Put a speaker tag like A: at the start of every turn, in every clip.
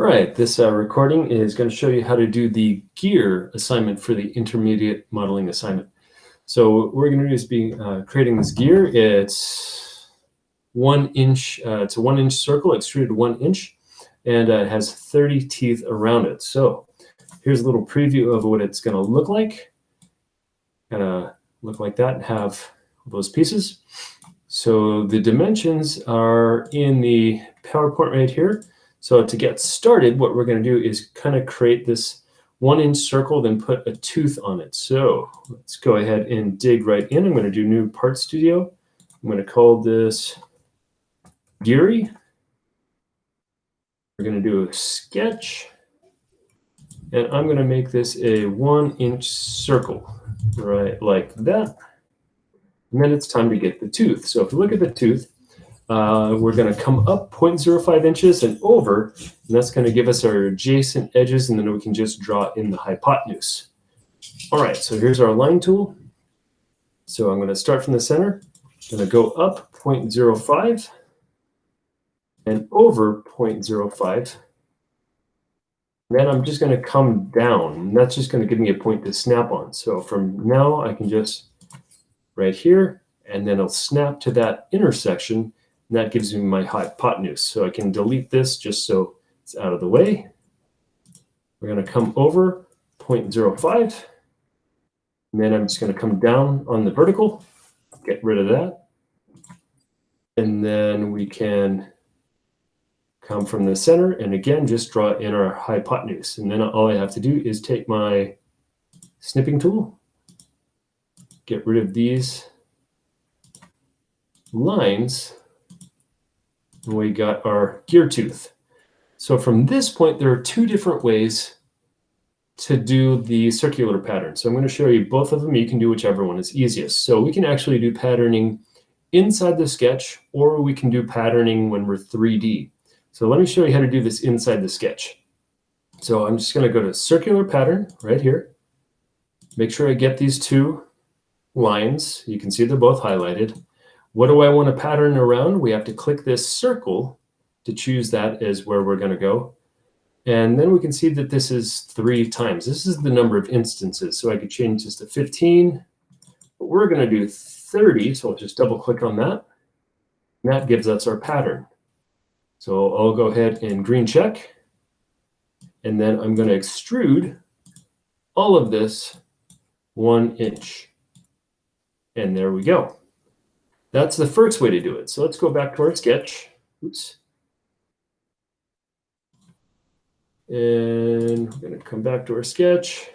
A: All right, this recording is going to show you how to do the gear assignment for the intermediate modeling assignment. So what we're going to do is be creating this gear. It's 1 inch, it's a 1 inch circle, extruded 1 inch, and it has 30 teeth around it. So here's a little preview of what it's going to look like. Kind of look like that and have those pieces. So the dimensions are in the PowerPoint right here. So to get started, what we're going to do is kind of create this 1 inch circle, then put a tooth on it. So let's go ahead and dig right in. I'm going to do new part studio. I'm going to call this Geary. We're going to do a sketch. And I'm going to make this a 1 inch circle, right like that. And then it's time to get the tooth. So if you look at the tooth, we're going to come up 0.05 inches and over, and that's going to give us our adjacent edges, and then we can just draw in the hypotenuse. All right, so here's our line tool. So I'm going to start from the center. I'm going to go up 0.05 and over 0.05. Then I'm just going to come down, and that's just going to give me a point to snap on. So from now, I can just right here, and then I'll snap to that intersection, and that gives me my hypotenuse. So I can delete this just so it's out of the way. We're going to come over 0.05, and then I'm just going to come down on the vertical, get rid of that. And then we can come from the center, and again, just draw in our hypotenuse. And then all I have to do is take my snipping tool, get rid of these lines, and we got our gear tooth. So from this point, there are two different ways to do the circular pattern. So I'm going to show you both of them. You can do whichever one is easiest. So we can actually do patterning inside the sketch, or we can do patterning when we're 3D. So let me show you how to do this inside the sketch. So I'm just going to go to circular pattern right here. Make sure I get these two lines. You can see they're both highlighted. What do I want to pattern around? We have to click this circle to choose that as where we're going to go. And then we can see that this is 3 times. This is the number of instances. So I could change this to 15, but we're going to do 30. So I'll just double click on that. And that gives us our pattern. So I'll go ahead and green check. And then I'm going to extrude all of this 1 inch. And there we go. That's the first way to do it. So let's go back to our sketch. Oops. And we're going to come back to our sketch.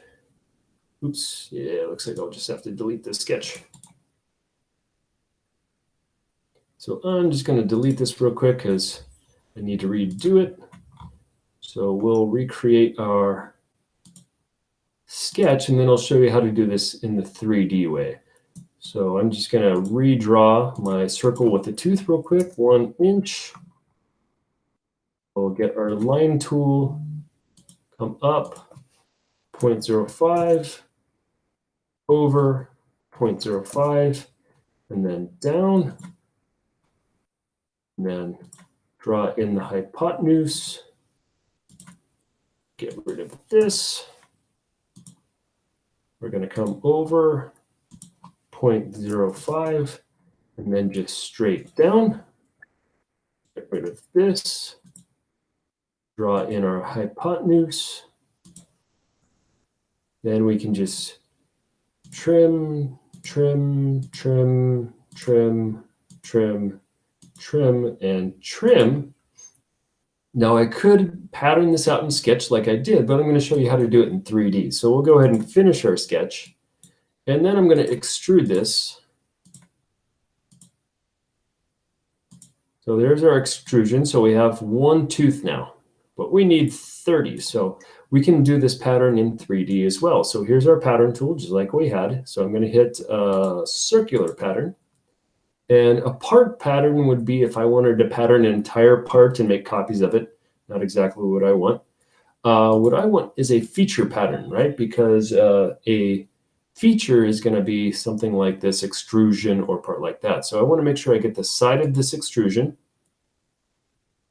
A: Oops. Yeah, it looks like I'll just have to delete this sketch. So I'm just going to delete this real quick because I need to redo it. So we'll recreate our sketch, and then I'll show you how to do this in the 3D way. So I'm just going to redraw my circle with the tooth real quick, 1 inch. We'll get our line tool, come up 0.05, over 0.05, and then down. And then draw in the hypotenuse. Get rid of this. We're going to come over 0.05 and then just straight down. Get rid of this. Draw in our hypotenuse. Then we can just trim, trim, trim, trim, trim, trim, and trim. Now I could pattern this out in Sketch like I did, but I'm going to show you how to do it in 3D. So we'll go ahead and finish our sketch. And then I'm going to extrude this. So there's our extrusion. So we have 1 tooth now, but we need 30. So we can do this pattern in 3D as well. So here's our pattern tool, just like we had. So I'm going to hit circular pattern. And a part pattern would be if I wanted to pattern an entire part and make copies of it. Not exactly what I want. What I want is a feature pattern, right? Because a feature is going to be something like this extrusion or part like that. So I want to make sure I get the side of this extrusion.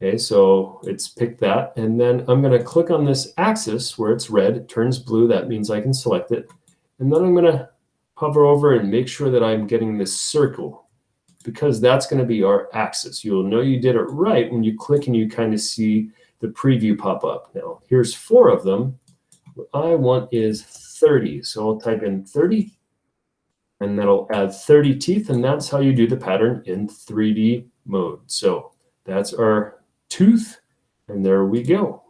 A: Okay, so it's picked that. And then I'm going to click on this axis where it's red. It turns blue. That means I can select it. And then I'm going to hover over and make sure that I'm getting this circle, because that's going to be our axis. You'll know you did it right when you click and you kind of see the preview pop up. Now, here's 4 of them. What I want is 30. So I'll type in 30, and that'll add 30 teeth. And that's how you do the pattern in 3D mode. So that's our tooth, and there we go.